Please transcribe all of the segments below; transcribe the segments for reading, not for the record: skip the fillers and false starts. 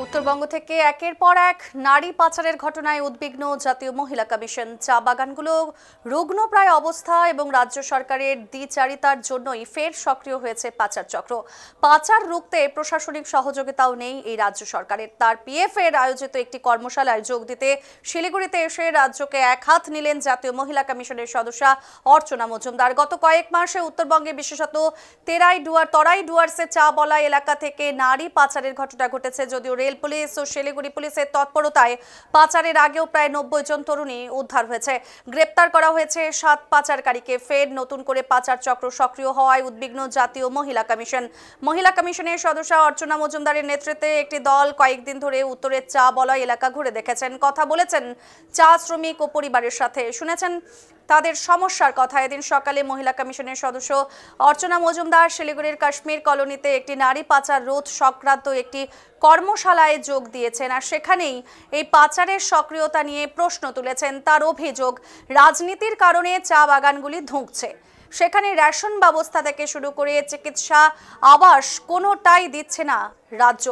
উত্তরবঙ্গ থেকে একের পর এক নারী পাচারের ঘটনায় উদ্বিগ্ন জাতীয় মহিলা কমিশন। চা বাগানগুলো রুগ্নপ্রায় অবস্থা এবং রাজ্য সরকারের দ্বিচারিতার জন্যই ফের সক্রিয় হয়েছে পাচার চক্র। পাচার রুখতে প্রশাসনিক সহযোগিতাও নেই এই রাজ্য সরকারের। তার পিএফ এর আয়োজিত একটি কর্মশালায় যোগ দিতে শিলিগুড়িতে এসে রাজ্যকে এক হাত নিলেন জাতীয় মহিলা কমিশনের সদস্যা অর্চনা মজুমদার। গত কয়েক মাসে উত্তরবঙ্গে বিশেষত তরাই ডুয়ার্সে চা বলা এলাকা থেকে নারী পাচারের ঘটনা ঘটেছে। যদিও রেল পুলিশ ও শিলিগুড়ি পুলিশের তৎপরতায় পাচারের আগেও প্রায় 90 জন তরুণী উদ্ধার হয়েছে। গ্রেপ্তার করা হয়েছে 7 পাচারকারীকে। ফের নতুন করে পাচার চক্র সক্রিয় হওয়ায় উদ্বিগ্ন জাতীয় মহিলা কমিশন। মহিলা কমিশনের সদস্যা অর্চনা মজুমদারের নেতৃত্বে একটি দল কয়েকদিন ধরে উত্তরের চা বলা এলাকা ঘুরে দেখেছেন, কথা বলেছেন চা শ্রমিক ও পরিবারের সাথে, শুনেছেন তাদের সমস্যার কথা। এদিন সকালে মহিলা কমিশনের সদস্য অর্চনা মজুমদার শিলিগুড়ির কাশ্মীর কলোনিতে একটি নারী পাচার রোধ সংক্রান্ত একটি কর্মশালায় যোগ দিয়েছেন। আর সেখানেই এই পাচারের সক্রিয়তা নিয়ে প্রশ্ন তুলেছেন। তার অভিযোগ, রাজনীতির কারণে চা বাগানগুলি ধুঁকছে। সেখানে রেশন ব্যবস্থা থেকে শুরু করে চিকিৎসা, আবাস কোনোটাই দিচ্ছে না রাজ্য।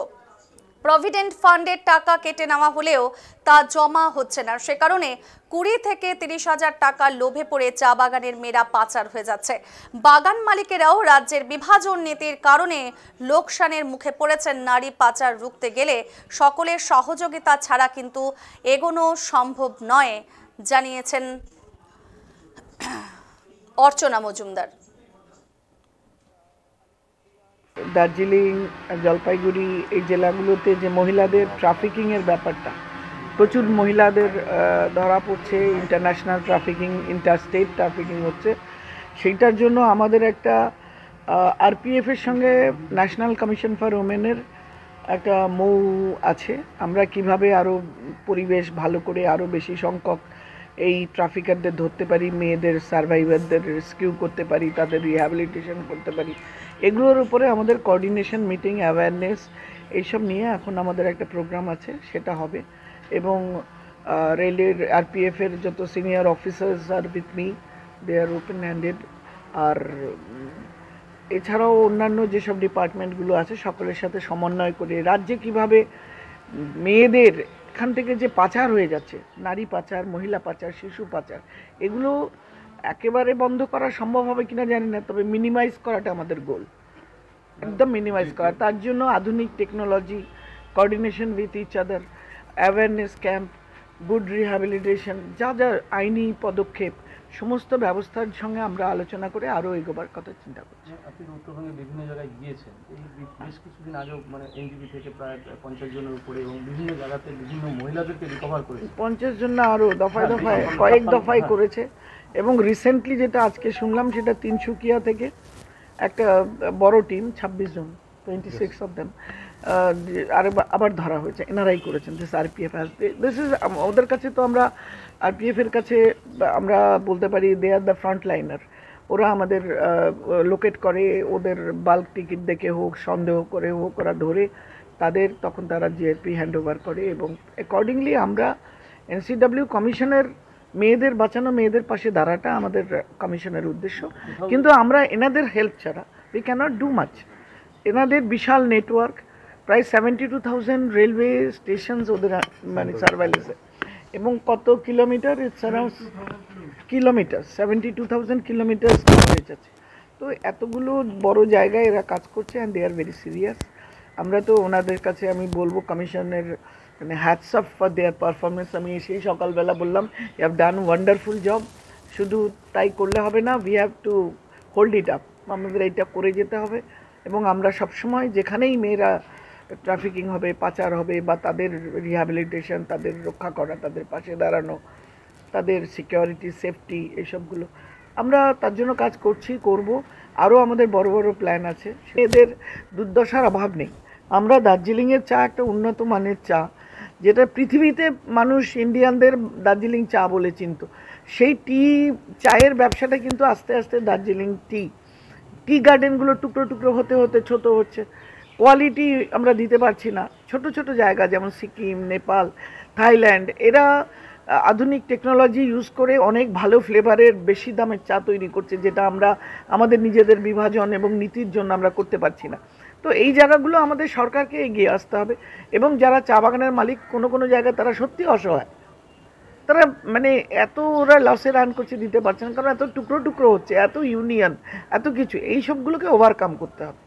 প্রভিডেন্ট ফান্ডের টাকা কেটে নেওয়া হলেও তা জমা হচ্ছে না। সে কারণে 20 থেকে 30 হাজার টাকার লোভে পড়ে চা বাগানের মেয়েরা পাচার হয়ে যাচ্ছে। বাগান মালিকেরাও রাজ্যের বিভাজন নীতির কারণে লোকসানের মুখে পড়েছেন। নারী পাচার রুখতে গেলে সকলের সহযোগিতা ছাড়া কিন্তু এগোনো সম্ভব নয়, জানিয়েছেন অর্চনা মজুমদার। দার্জিলিং, জলপাইগুড়ি এই জেলাগুলোতে যে মহিলাদের ট্রাফিকিংয়ের ব্যাপারটা, প্রচুর মহিলাদের ধরা পড়ছে, ইন্টারন্যাশনাল ট্রাফিকিং, ইন্টারস্টেট ট্রাফিকিং হচ্ছে। সেইটার জন্য আমাদের একটা আরপিএফের সঙ্গে ন্যাশনাল কমিশন ফর ওমেনের একটা মৌ আছে। আমরা কিভাবে আরও পরিবেশ ভালো করে আরও বেশি সংখ্যক এই ট্রাফিকারদের ধরতে পারি, মেয়েদের সার্ভাইভারদের রেস্কিউ করতে পারি, তাদের রিহ্যাবিলিটেশন করতে পারি, এগুলোর উপরে আমাদের কোঅর্ডিনেশন মিটিং, অ্যাওয়ারনেস এইসব নিয়ে এখন আমাদের একটা প্রোগ্রাম আছে, সেটা হবে। এবং রেলের আরপিএফের যত সিনিয়র অফিসার্স আর with me, they are open handed. আর এছাড়াও অন্যান্য যেসব ডিপার্টমেন্টগুলো আছে সকলের সাথে সমন্বয় করে রাজ্যে কিভাবে মেয়েদের এখান থেকে যে পাচার হয়ে যাচ্ছে, নারী পাচার, মহিলা পাচার, শিশু পাচার, এগুলো একেবারে বন্ধ করা সম্ভব হবে কিনা জানি না, তবে মিনিমাইজ করাটা আমাদের গোল, একদম মিনিমাইজ করা। তার জন্য আধুনিক technology, coordination with each other, awareness camp, good rehabilitation, যা যা আইনি পদক্ষেপ, সমস্ত ব্যবস্থার সঙ্গে আমরা আলোচনা করে আরও এগোবার কথা চিন্তা করছি। আপনি উত্তরবঙ্গে বিভিন্ন জায়গায় গিয়েছেন, এই বেশ কিছুদিন আগেও এনজিপি থেকে প্রায় 50 জনের উপরে এবং বিভিন্ন জায়গাতে বিভিন্ন মহিলাদেরকে রিকভার করেছে। 50 জন না, আরও দফায় দফায় কয়েক দফায় করেছে। এবং রিসেন্টলি যেটা আজকে শুনলাম সেটা তিনসুকিয়া থেকে একটা বড় টিম, 26 জন, 26 অফ দেম আবার ধরা হয়েছে, এনআরআই করেছেন। দিস আরপিএফ দিস ইজ, ওদের কাছে তো আমরা আরপিএফের কাছে আমরা বলতে পারি দে আর দ্য ফ্রন্ট লাইনার। ওরা আমাদের লোকেট করে, ওদের বাল্ক টিকিট দেখে হোক, সন্দেহ করে হোক, ওরা ধরে তাদের, তখন তারা জিআরপি হ্যান্ড ওভার করে। এবং অ্যাকর্ডিংলি আমরা এনসিডব্লিউ কমিশনের মেয়েদের বাঁচানো, মেয়েদের পাশে দাঁড়াটা আমাদের কমিশনের উদ্দেশ্য। কিন্তু আমরা এনাদের হেল্প ছাড়া উই ক্যানট ডু মাচ। এনাদের বিশাল নেটওয়ার্ক, প্রায় 72,000 রেলওয়ে স্টেশনস ওদের সার্ভাইলেন্সে, এবং কত kilometre, it's around kilometre, 72,000 kilometre coverage আছে। তো এতগুলো বড় জায়গায় এরা কাজ করছে, and they are very serious. আমরা তো ওনাদের কাছে আমি বলবো কমিশনের hats off for their performance. আমি সেই সকালবেলা বললাম, you have done wonderful job. শুধু তাই করলে হবে না, we have to hold it up, আমাদের এইটা করে যেতে হবে। এবং আমরা সবসময় যেখানেই মেয়েরা ট্রাফিকিং হবে, পাচার হবে, বা তাদের রিহ্যাবিলিটেশন, তাদের রক্ষা করা, তাদের পাশে দাঁড়ানো, তাদের সিকিউরিটি, সেফটি, এইসবগুলো আমরা তার জন্য কাজ করছি, করব। আরও আমাদের বড় বড় প্ল্যান আছে। এদের দুর্দশার অভাব নেই। আমরা দার্জিলিংয়ের চা একটা উন্নত মানের চা, যেটা পৃথিবীতে মানুষ ইন্ডিয়ানদের দার্জিলিং চা বলে চিনত। সেই চায়ের ব্যবসাটা কিন্তু আস্তে আস্তে দার্জিলিং টি গার্ডেনগুলো টুকরো টুকরো হতে হতে ছোট হচ্ছে। কোয়ালিটি আমরা দিতে পারছি না। ছোট ছোট জায়গা যেমন সিকিম, নেপাল, থাইল্যান্ড, এরা আধুনিক টেকনোলজি ইউজ করে অনেক ভালো ফ্লেভারের বেশি দামের চা তৈরি করছে, যেটা আমরা আমাদের নিজেদের বিভাজন এবং নীতির জন্য আমরা করতে পারছি না। তো এই জায়গাগুলো আমাদের সরকারকে এগিয়ে আসতে হবে। এবং যারা চা বাগানের মালিক কোনো কোনো জায়গায় তারা সত্যি অসহায়, তারা মানে এত ওরা লসে রান করছে, দিতে পারছে না, কারণ এত টুকরো টুকরো হচ্ছে, এত ইউনিয়ন, এত কিছু, এই সবগুলোকে ওভারকাম করতে হবে।